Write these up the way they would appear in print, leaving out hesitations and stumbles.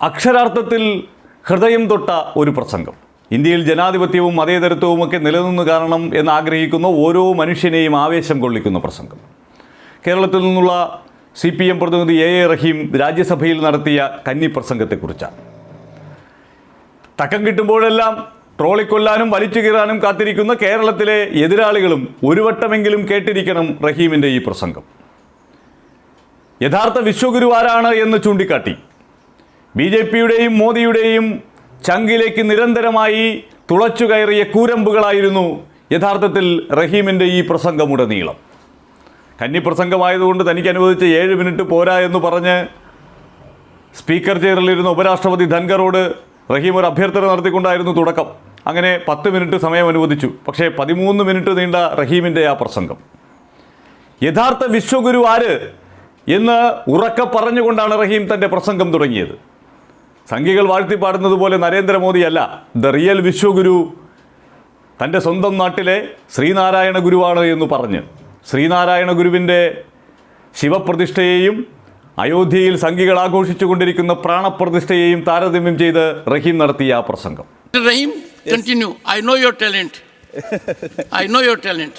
അക്ഷരാർത്ഥത്തിൽ ഹൃദയം തൊട്ട ഒരു പ്രസംഗം. ഇന്ത്യയിൽ ജനാധിപത്യവും മതേതരത്വവുമൊക്കെ നിലനിന്ന് കാണണം എന്നാഗ്രഹിക്കുന്ന ഓരോ മനുഷ്യനെയും ആവേശം കൊള്ളിക്കുന്ന പ്രസംഗം. കേരളത്തിൽ നിന്നുള്ള CPM പ്രതിനിധി A റഹീം രാജ്യസഭയിൽ നടത്തിയ കന്നി പ്രസംഗത്തെക്കുറിച്ചാണ്. തക്കം കിട്ടുമ്പോഴെല്ലാം ട്രോളിക്കൊല്ലാനും വലിച്ചു കീറാനും കാത്തിരിക്കുന്ന കേരളത്തിലെ എതിരാളികളും ഒരു വട്ടമെങ്കിലും കേട്ടിരിക്കണം റഹീമിൻ്റെ ഈ പ്രസംഗം. യഥാർത്ഥ വിശ്വഗുരു ആരാണ് എന്ന് ചൂണ്ടിക്കാട്ടി BJPയുടെയും മോദിയുടെയും ചങ്കിലേക്ക് നിരന്തരമായി തുളച്ചു കയറിയ കൂരമ്പുകളായിരുന്നു യഥാർത്ഥത്തിൽ റഹീമിൻ്റെ ഈ പ്രസംഗമുടനീളം. കന്നി പ്രസംഗമായതുകൊണ്ട് തനിക്ക് അനുവദിച്ച 7 മിനിറ്റ് പോരാ എന്ന് പറഞ്ഞ് സ്പീക്കർ ചെയറിലിരുന്ന ഉപരാഷ്ട്രപതി ധൻഖറോട് റഹീം ഒരു അഭ്യർത്ഥന നടത്തിക്കൊണ്ടായിരുന്നു തുടക്കം. അങ്ങനെ 10 മിനിറ്റ് സമയം അനുവദിച്ചു. പക്ഷേ 13 മിനിറ്റ് നീണ്ട റഹീമിൻ്റെ ആ പ്രസംഗം യഥാർത്ഥ വിശ്വഗുരു ആര് എന്ന് ഉറക്കെ പറഞ്ഞുകൊണ്ടാണ് റഹീം തൻ്റെ പ്രസംഗം തുടങ്ങിയത്. സംഘികൾ വാഴ്ത്തിപ്പാടുന്നത് പോലെ നരേന്ദ്രമോദിയല്ല ദ റിയൽ വിശ്വഗുരു തൻ്റെ സ്വന്തം നാട്ടിലെ ശ്രീനാരായണ ഗുരുവാണ് എന്ന് പറഞ്ഞ് ശ്രീനാരായണ ഗുരുവിൻ്റെ ശിവപ്രതിഷ്ഠയെയും അയോധ്യയിൽ സംഘികൾ ആഘോഷിച്ചു കൊണ്ടിരിക്കുന്ന പ്രാണപ്രതിഷ്ഠയെയും താരതമ്യം ചെയ്ത് റഹീം നടത്തിയ ആ പ്രസംഗം. Rahim, continue. I know your talent. I know your talent.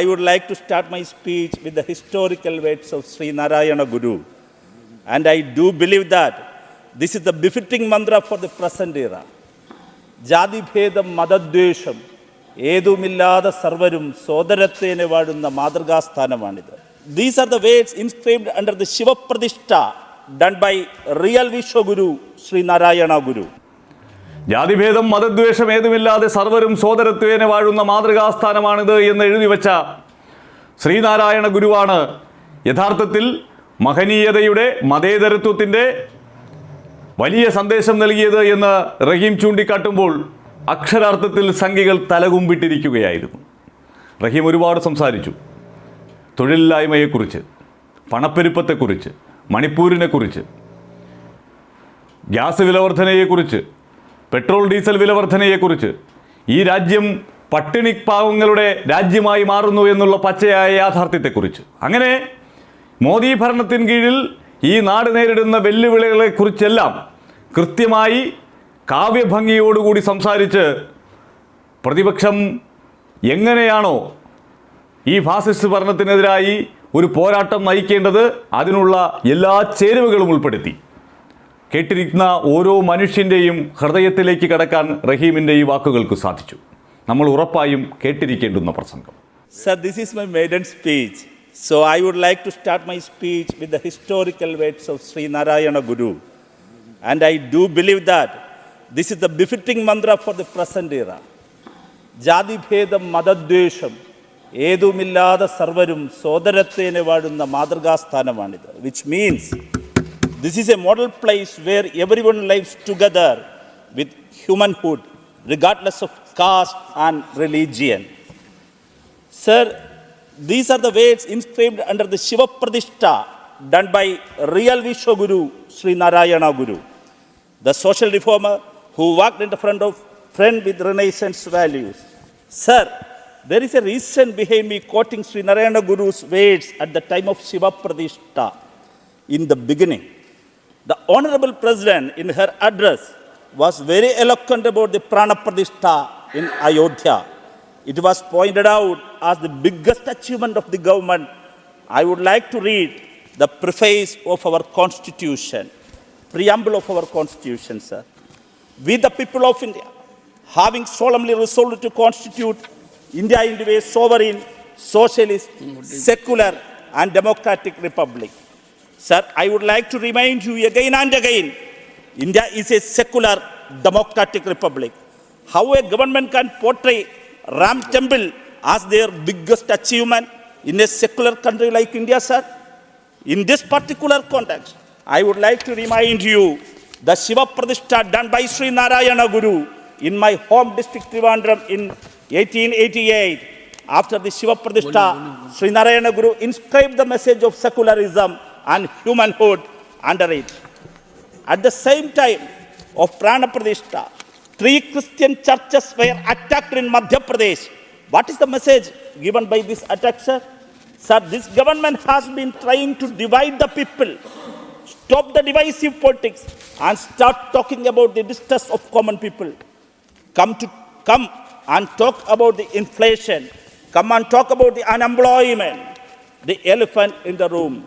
I would like to start my speech with the historical words of Sri Narayana Guru. And I do believe that this is the befitting mantra for the present era. Jati bhedam madadvesham ഏതുമില്ലാതെ സർവരും സോദരത്വേനെ വാഴുന്ന മാതൃകാസ്ഥാനമാണിത്. These are the words inscribed under the Shiva Pradishta done by real Vishwaguru Sri Narayana Guru. ജാതിഭേദം മതദ്വേഷം ഏതുമില്ലാതെ സർവരും സോദരത്വേനെ വാഴുന്ന മാതൃകാസ്ഥാനമാണിത് എന്ന് എഴുതി വച്ച ശ്രീനാരായണ ഗുരുവാണ് യഥാർത്ഥത്തിൽ മഹനീയതയുടെ മതേതരത്വത്തിൻ്റെ വലിയ സന്ദേശം നൽകിയത് എന്ന് റഹീം ചൂണ്ടിക്കാട്ടുമ്പോൾ അക്ഷരാർത്ഥത്തിൽ സംഘികൾ തലകുമ്പിട്ടിരിക്കുകയായിരുന്നു. റഹീം ഒരുപാട് സംസാരിച്ചു. തൊഴിലില്ലായ്മയെക്കുറിച്ച്, പണപ്പെരുപ്പത്തെക്കുറിച്ച്, മണിപ്പൂരിനെക്കുറിച്ച്, ഗ്യാസ് വിലവർധനയെക്കുറിച്ച്, പെട്രോൾ ഡീസൽ വിലവർധനയെക്കുറിച്ച്, ഈ രാജ്യം പട്ടിണി പാവങ്ങളുടെ രാജ്യമായി മാറുന്നു എന്നുള്ള പച്ചയായ യാഥാർത്ഥ്യത്തെക്കുറിച്ച്, അങ്ങനെ മോദി ഭരണത്തിന് കീഴിൽ ഈ നാട് നേരിടുന്ന വെല്ലുവിളികളെക്കുറിച്ചെല്ലാം കൃത്യമായി കാവ്യഭംഗിയോടുകൂടി സംസാരിച്ച് പ്രതിപക്ഷം എങ്ങനെയാണോ ഈ ഫാസിസ്റ്റ് ഭരണത്തിനെതിരായി ഒരു പോരാട്ടം നയിക്കേണ്ടത് അതിനുള്ള എല്ലാ ചേരുവകളും ഉൾപ്പെടുത്തി കേട്ടിരിക്കുന്ന ഓരോ മനുഷ്യൻ്റെയും ഹൃദയത്തിലേക്ക് കടക്കാൻ റഹീമിൻ്റെ ഈ വാക്കുകൾക്ക് സാധിച്ചു. നമ്മൾ ഉറപ്പായും കേട്ടിരിക്കേണ്ടുന്ന പ്രസംഗം. Sir, this is my maiden speech. So I would like to start my speech with the historical words of Sri Narayana Guru. And I do believe that this is the befitting mantra for the present era. Jati bhedam madadvesham ഏതുമില്ലാതെ സർവരും സോദരത്വേനെ വാഴുന്ന മാതൃകാസ്ഥാനമാണിത്. Which means this is a model place where everyone lives together with humanhood regardless of caste and religion. Sir, these are the words inscribed under the Shiva Pradishta done by real Vishwaguru Sri Narayana Guru, the social reformer who walked in the front with Renaissance values. Sir, there is a reason behind me quoting Sri Narayana Guru's words at the time of Shiva Pradishta. In the beginning, the Honorable President in her address was very eloquent about the Prana Pradishta in Ayodhya. It was pointed out as the biggest achievement of the government. I would like to read the preface of our Constitution, preamble of our Constitution, sir. We, the people of India, having solemnly resolved to constitute India into a sovereign, socialist, secular and democratic republic. Sir, I would like to remind you again and again, India is a secular, democratic republic. How a government can portray Ram Temple as their biggest achievement in a secular country like India, sir? In this particular context, I would like to remind you the Shiva Pradishta done by Sri Narayana Guru in my home district Trivandrum in 1888. After the Shiva Pradishta, Sri Narayana Guru inscribed the message of secularism and humanhood under it. At the same time of Prana Pradishta, 3 Christian churches were attacked in Madhya Pradesh. What is the message given by this attack, sir? Sir, this government has been trying to divide the people stop the divisive politics and start talking about the distress of common people. Come and talk about the inflation. Come and talk about the unemployment, the elephant in the room.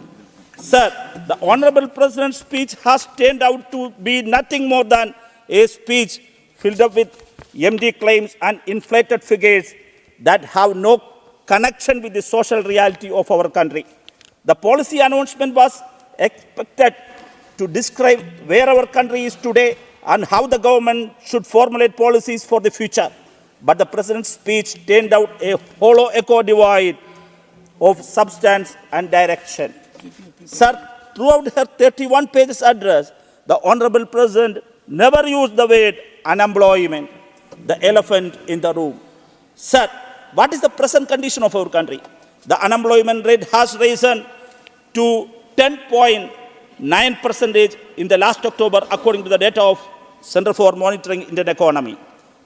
Sir, the Honorable President's speech has turned out to be nothing more than a speech filled up with empty claims and inflated figures that have no connection with the social reality of our country. The policy announcement was expected to describe where our country is today and how the government should formulate policies for the future. But the President's speech turned out a hollow echo devoid of substance and direction. Sir, throughout her 31 pages address, the Honorable President never used the word unemployment, the elephant in the room. Sir, what is the present condition of our country? The unemployment rate has risen to 10.9% in the last October, according to the data of Center for Monitoring Indian Economy.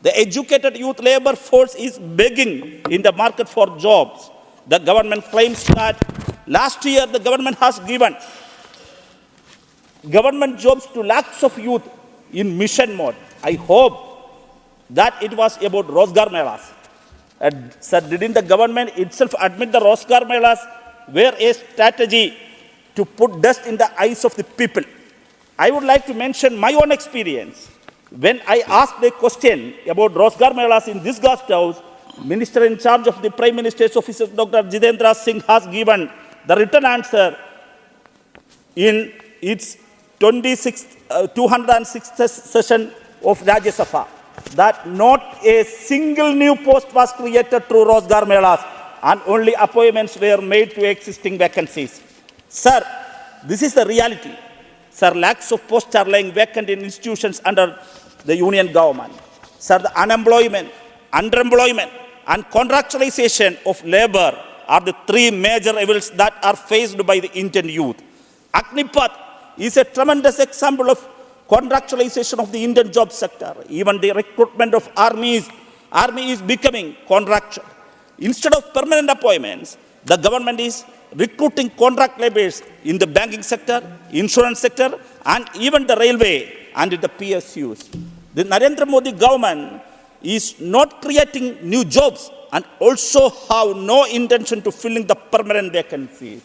The educated youth labor force is begging in the market for jobs. The government claims that last year the government has given government jobs to lakhs of youth in mission mode. I hope that it was about Rozgar Melas. Sir, didn't the government itself admit the Rozgar Melas were a strategy to put dust in the eyes of the people? I would like to mention my own experience. When I asked a question about Rozgar Melas in this guest house, Minister in charge of the Prime Minister's office, Dr. Jitendra Singh, has given the written answer in its 206th session of Rajya Sabha that not a single new post was created through Rozgar Melas and only appointments were made to existing vacancies. Sir, this is the reality. Sir, lakhs of posts are lying vacant in institutions under the union government. Sir, the unemployment, underemployment, and contractualization of labor are the three major evils that are faced by the Indian youth. Agnipath is a tremendous example of contractualization of the Indian job sector. Even the recruitment of army is becoming contractual. Instead of permanent appointments, the government is recruiting contract laborers in the banking sector, insurance sector, and even the railway and the PSUs. The Narendra Modi government is not creating new jobs and also have no intention to filling the permanent vacancies.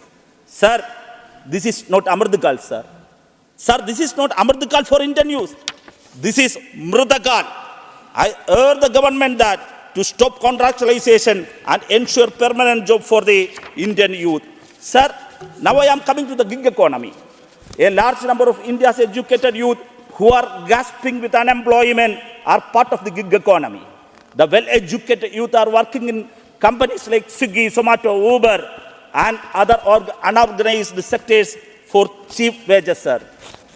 Sir, this is not Amardikal, sir. Sir, this is not Amardikal for Indian youth. This is Mridakal. I urge the government that to stop contractualization and ensure permanent job for the Indian youth. Sir, now I am coming to the gig economy. A large number of India's educated youth who are gasping with unemployment are part of the gig economy. The well-educated youth are working in companies like Swiggy, Zomato, Uber, and other unorganized sectors for cheap wages, sir.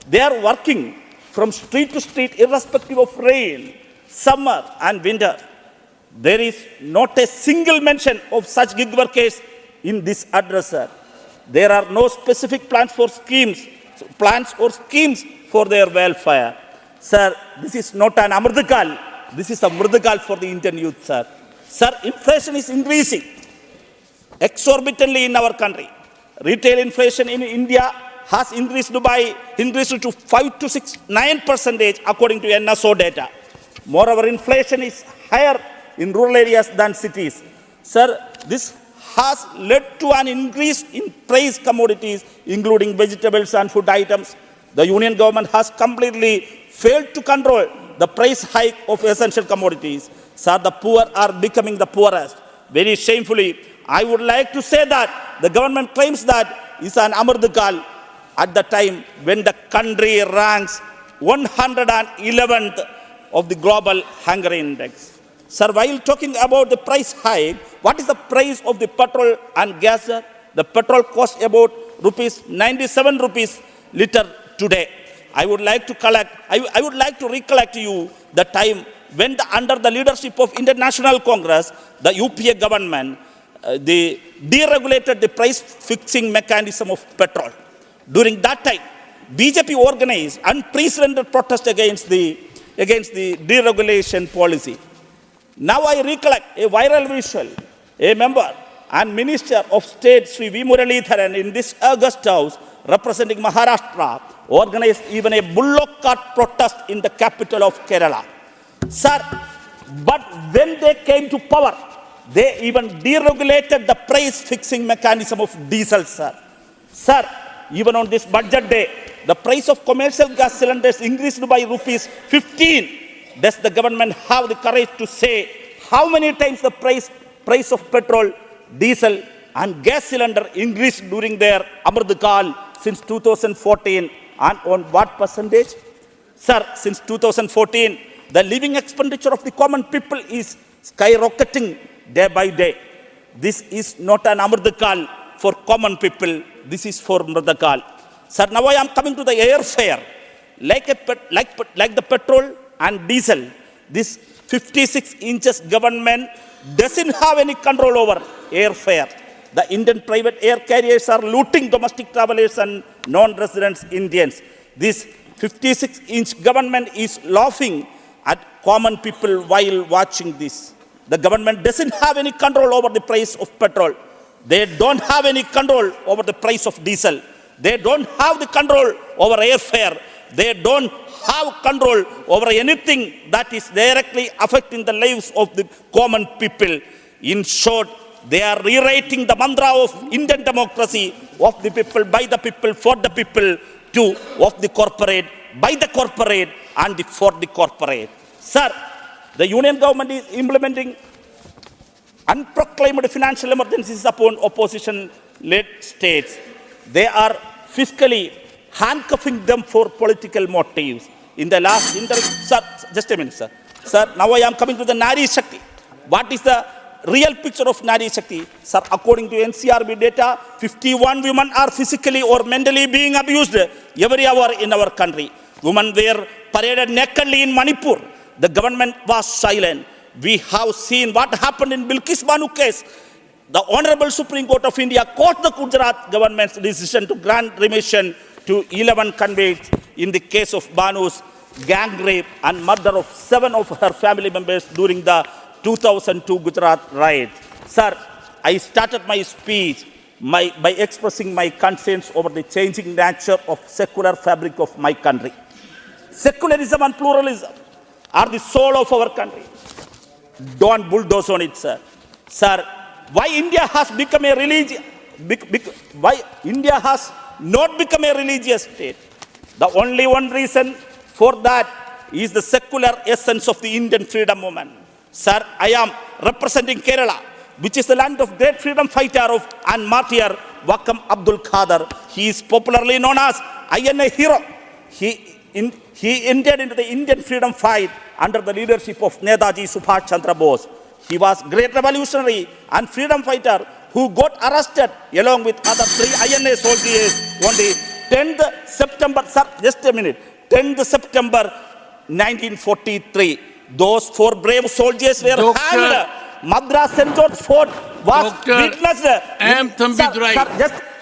They are working from street to street irrespective of rain, summer, and winter. There is not a single mention of such gig workers in this address, sir. There are no specific plans or schemes for their welfare. Sir, this is not an Amardikal. This is a Mridakal for the Indian youth, sir. Sir, inflation is increasing exorbitantly in our country. Retail inflation in India has increased to 5 to 9% according to NSO data. Moreover, inflation is higher in rural areas than cities. Sir, this has led to an increase in price commodities, including vegetables and food items. The union government has completely failed to control the price hike of essential commodities. Sir, the poor are becoming the poorest. Very shamefully, I would like to say that the government claims that it's an Amardikal at the time when the country ranks 111th of the global hunger index. Sir, while talking about the price hike, what is the price of the petrol and gas? The petrol costs about 97 rupees liter today. I would like to recollect to you the time when under the leadership of Indian National Congress, the UPA government, they deregulated the price fixing mechanism of petrol. During that time, BJP organized unprecedented protest against the deregulation policy. Now I recollect a viral visual, a member and Minister of State Sri V. Muralidharan in this August House representing Maharashtra, organized even a bullock cart protest in the capital of Kerala. Sir, but when they came to power, they even deregulated the price fixing mechanism of diesel, sir. Sir, even on this budget day, the price of commercial gas cylinders increased by rupees 15. Does the government have the courage to say how many times the price of petrol, diesel and gas cylinder increased during their Amardkal since 2014, and on what percentage? Sir, since 2014, the living expenditure of the common people is skyrocketing day by day. This is not an Amardkal for common people. This is for Amardkal. Sir, now I am coming to the airfare. Like the petrol and diesel, this 56 inches government doesn't have any control over airfare. The Indian private air carriers are looting domestic travelers and non-residents Indians. This 56-inch government is laughing at common people while watching this. The government doesn't have any control over the price of petrol. They don't have any control over the price of diesel. They don't have the control over airfare. They don't have control over anything that is directly affecting the lives of the common people. In short, they are rewriting the mantra of Indian democracy, of the people, by the people, for the people, to of the corporate, by the corporate, and for the corporate. Sir, the union government is implementing unproclaimed financial emergencies upon opposition-led states. They are fiscally handcuffing them for political motives. In the last sir, just a minute, sir. Sir, now I am coming to the Nari Shakti. What is the real picture of Nari Shakti? Sir, according to NCRB data, 51 women are physically or mentally being abused every hour in our country. Women were paraded nakedly in Manipur. The government was silent. We have seen what happened in Bilkis Banu case. The Honorable Supreme Court of India caught the Gujarat government's decision to grant remission to 11 convicts in the case of Banu's gang rape and murder of 7 of her family members during the 2002 Gujarat riots. Sir, I started my speech by expressing my concerns over the changing nature of secular fabric of my country. Secularism and pluralism are the soul of our country. Don't bulldoze on it, sir. Sir, why India has become a religion? Why India has not become a religious state? The only one reason for that is the secular essence of the Indian freedom movement. Sir, I am representing Kerala, which is the land of great freedom fighter and martyr Wakam Abdul Khader. He is popularly known as INA hero. He entered into the Indian freedom fight under the leadership of Netaji Subhash Chandra Bose. He was great revolutionary and freedom fighter who got arrested along with other 3 INA soldiers on the 10th September, sir, just a minute, 10th September 1943. Those 4 brave soldiers were hanged. Madras St. George Fort was witnessed. M. Thambi Durai.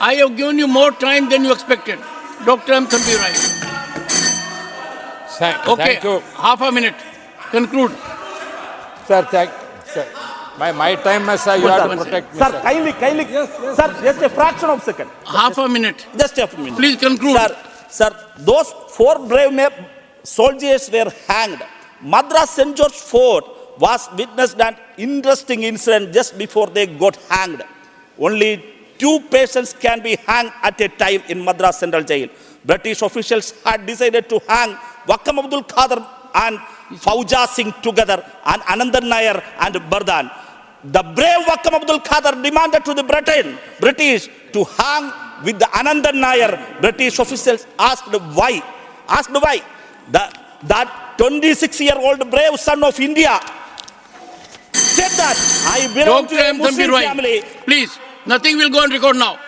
I have given you more time than you expected. Dr. M. Thambi Durai. Okay, thank you. Half a minute. Conclude. Sir, sir. My time, sir, you have to protect me, sir. Kindly, yes, sir, just a fraction of a second. Half a minute. Just a minute. Please conclude. Sir, those 4 brave soldiers were hanged. Madras St. George Fort was witnessed an interesting incident just before they got hanged. Only 2 persons can be hanged at a time in Madras Central Jail. British officials had decided to hang Wakam Abdul Khader and Fauja Singh together, and Anandan Nair and Bardhan. The brave Wakam Abdul Khader demanded to the British to hang with the Anandan Nair. British officials asked why. That 26-year-old brave son of India said that I belong to a Muslim family. Please, nothing will go on record now.